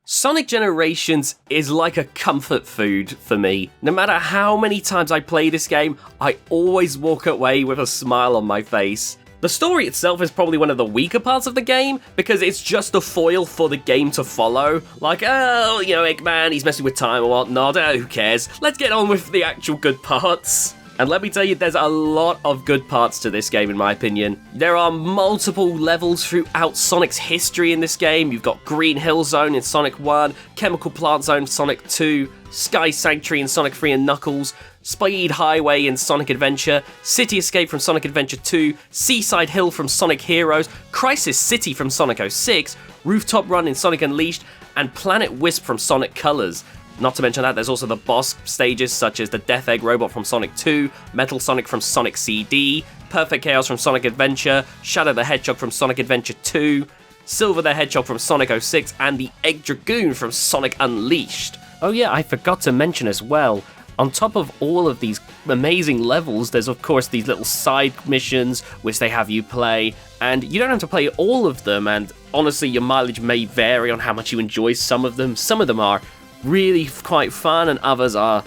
Sonic Generations is like a comfort food for me. No matter how many times I play this game, I always walk away with a smile on my face. The story itself is probably one of the weaker parts of the game, because it's just a foil for the game to follow. Like, oh, Eggman, he's messing with time or whatnot, who cares? Let's get on with the actual good parts. And let me tell you, there's a lot of good parts to this game, in my opinion. There are multiple levels throughout Sonic's history in this game. You've got Green Hill Zone in Sonic 1, Chemical Plant Zone in Sonic 2, Sky Sanctuary in Sonic 3 and Knuckles, Speed Highway in Sonic Adventure, City Escape from Sonic Adventure 2, Seaside Hill from Sonic Heroes, Crisis City from Sonic 06, Rooftop Run in Sonic Unleashed, and Planet Wisp from Sonic Colors. Not to mention that, there's also the boss stages such as the Death Egg Robot from Sonic 2, Metal Sonic from Sonic CD, Perfect Chaos from Sonic Adventure, Shadow the Hedgehog from Sonic Adventure 2, Silver the Hedgehog from Sonic 06, and the Egg Dragoon from Sonic Unleashed. Oh yeah, I forgot to mention as well, on top of all of these amazing levels, there's of course these little side missions which they have you play, and you don't have to play all of them, and honestly your mileage may vary on how much you enjoy some of them. Some of them are really quite fun, and others are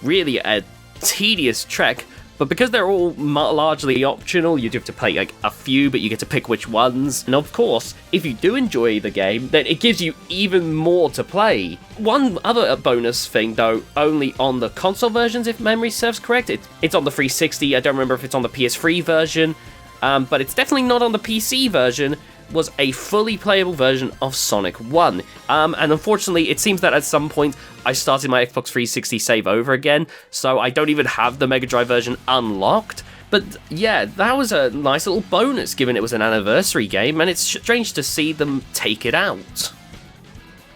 really a tedious trek, but because they're all largely optional, you do have to play like a few, but you get to pick which ones. And of course, if you do enjoy the game, then it gives you even more to play. One other bonus thing though, only on the console versions if memory serves correct, it's on the 360, I don't remember if it's on the PS3 version, but it's definitely not on the PC version, was a fully playable version of Sonic 1. And unfortunately, it seems that at some point I started my Xbox 360 save over again, so I don't even have the Mega Drive version unlocked. But yeah, that was a nice little bonus given it was an anniversary game, and it's strange to see them take it out.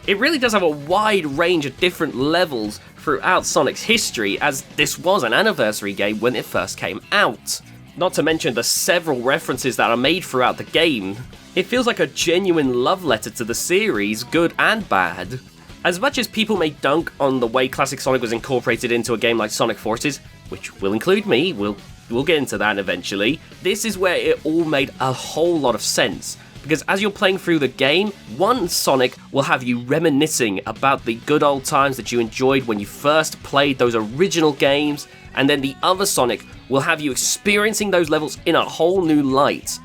It really does have a wide range of different levels throughout Sonic's history, as this was an anniversary game when it first came out. Not to mention the several references that are made throughout the game. It feels like a genuine love letter to the series, good and bad. As much as people may dunk on the way classic Sonic was incorporated into a game like Sonic Forces, which will include me, we'll get into that eventually, this is where it all made a whole lot of sense. Because as you're playing through the game, one Sonic will have you reminiscing about the good old times that you enjoyed when you first played those original games, and then the other Sonic will have you experiencing those levels in a whole new light.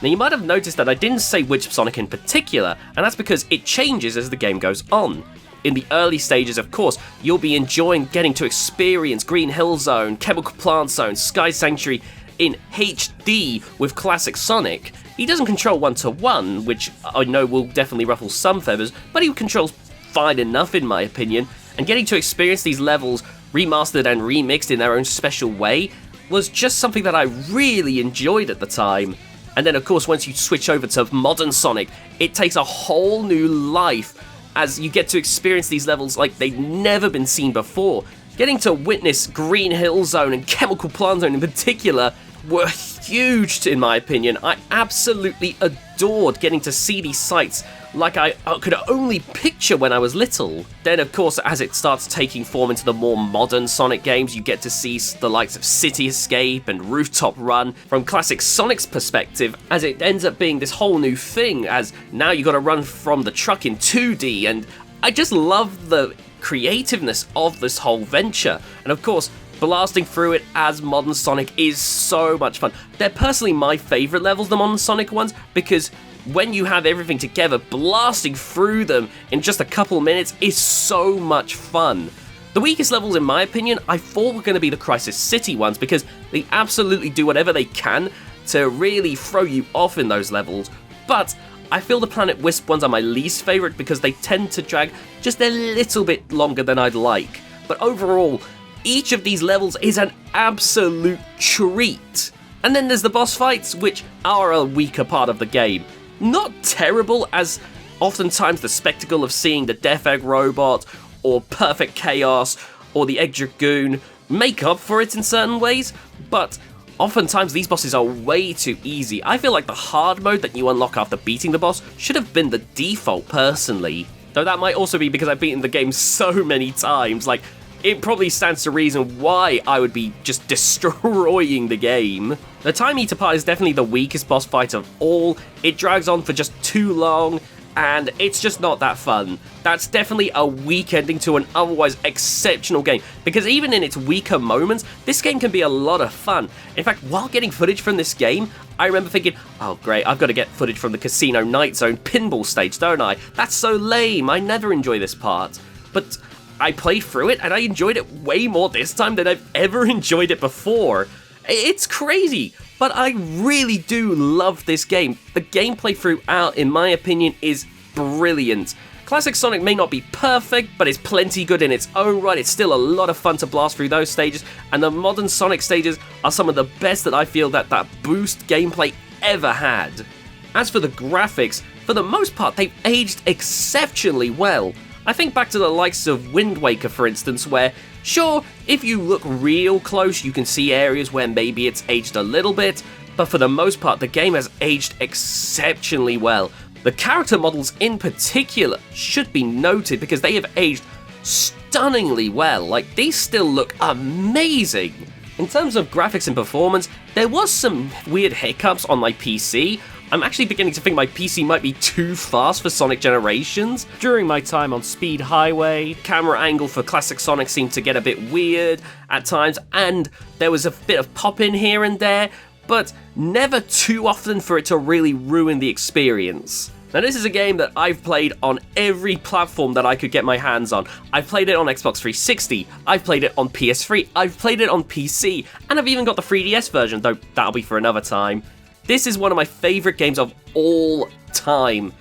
Now you might have noticed that I didn't say which Sonic in particular, and that's because it changes as the game goes on. In the early stages, of course, you'll be enjoying getting to experience Green Hill Zone, Chemical Plant Zone, Sky Sanctuary in HD with classic Sonic. He doesn't control one-to-one, which I know will definitely ruffle some feathers, but he controls fine enough in my opinion, and getting to experience these levels remastered and remixed in their own special way was just something that I really enjoyed at the time. And then of course once you switch over to modern Sonic, it takes a whole new life as you get to experience these levels like they've never been seen before. Getting to witness Green Hill Zone and Chemical Plant Zone in particular were huge in my opinion. I absolutely adored getting to see these sights like I could only picture when I was little. Then of course as it starts taking form into the more modern Sonic games, you get to see the likes of City Escape and Rooftop Run from classic Sonic's perspective, as it ends up being this whole new thing, as now you gotta run from the truck in 2D, and I just love the creativeness of this whole venture. And of course, blasting through it as modern Sonic is so much fun. They're personally my favourite levels, the modern Sonic ones, because when you have everything together, blasting through them in just a couple minutes is so much fun. The weakest levels, in my opinion, I thought were going to be the Crisis City ones, because they absolutely do whatever they can to really throw you off in those levels, but I feel the Planet Wisp ones are my least favourite because they tend to drag just a little bit longer than I'd like. But overall, each of these levels is an absolute treat. And then there's the boss fights, which are a weaker part of the game. Not terrible, as oftentimes the spectacle of seeing the Death Egg Robot, or Perfect Chaos, or the Egg Dragoon make up for it in certain ways, but oftentimes these bosses are way too easy. I feel like the hard mode that you unlock after beating the boss should have been the default personally. Though that might also be because I've beaten the game so many times, like, it probably stands to reason why I would be just destroying the game. The Time Eater part is definitely the weakest boss fight of all. It drags on for just too long, and it's just not that fun. That's definitely a weak ending to an otherwise exceptional game, because even in its weaker moments, this game can be a lot of fun. In fact, while getting footage from this game, I remember thinking, oh great, I've got to get footage from the Casino Night Zone pinball stage, don't I? That's so lame, I never enjoy this part. But I played through it, and I enjoyed it way more this time than I've ever enjoyed it before. It's crazy, but I really do love this game. The gameplay throughout, in my opinion, is brilliant. Classic Sonic may not be perfect, but it's plenty good in its own right. It's still a lot of fun to blast through those stages, and the modern Sonic stages are some of the best that I feel that Boost gameplay ever had. As for the graphics, for the most part, they've aged exceptionally well. I think back to the likes of Wind Waker, for instance, where, sure, if you look real close, you can see areas where maybe it's aged a little bit, but for the most part, the game has aged exceptionally well. The character models in particular should be noted because they have aged stunningly well. Like, these still look amazing. In terms of graphics and performance, there was some weird hiccups on my PC. I'm actually beginning to think my PC might be too fast for Sonic Generations. During my time on Speed Highway, camera angle for classic Sonic seemed to get a bit weird at times, and there was a bit of pop-in here and there, but never too often for it to really ruin the experience. Now, this is a game that I've played on every platform that I could get my hands on. I've played it on Xbox 360, I've played it on PS3, I've played it on PC, and I've even got the 3DS version, though that'll be for another time. This is one of my favourite games of all time.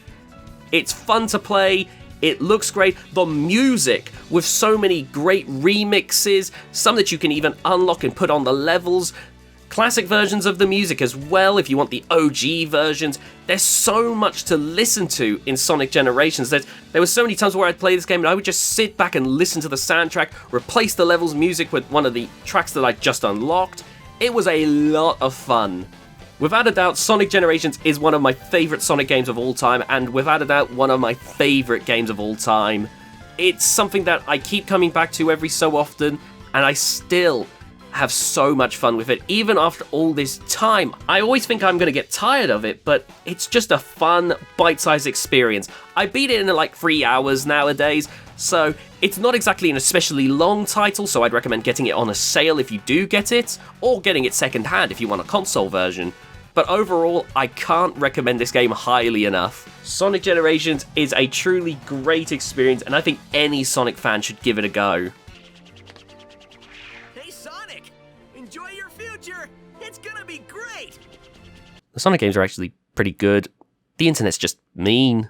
It's fun to play, it looks great, the music, with so many great remixes, some that you can even unlock and put on the levels, classic versions of the music as well if you want the OG versions. There's so much to listen to in Sonic Generations. There were so many times where I'd play this game and I would just sit back and listen to the soundtrack, replace the levels music with one of the tracks that I just unlocked. It was a lot of fun. Without a doubt, Sonic Generations is one of my favourite Sonic games of all time, and without a doubt, one of my favourite games of all time. It's something that I keep coming back to every so often, and I still have so much fun with it, even after all this time. I always think I'm going to get tired of it, but it's just a fun, bite-sized experience. I beat it in like 3 hours nowadays, so it's not exactly an especially long title, so I'd recommend getting it on a sale if you do get it, or getting it second-hand if you want a console version. But overall, I can't recommend this game highly enough. Sonic Generations is a truly great experience, and I think any Sonic fan should give it a go. Hey Sonic! Enjoy your future! It's gonna be great! The Sonic games are actually pretty good. The internet's just mean.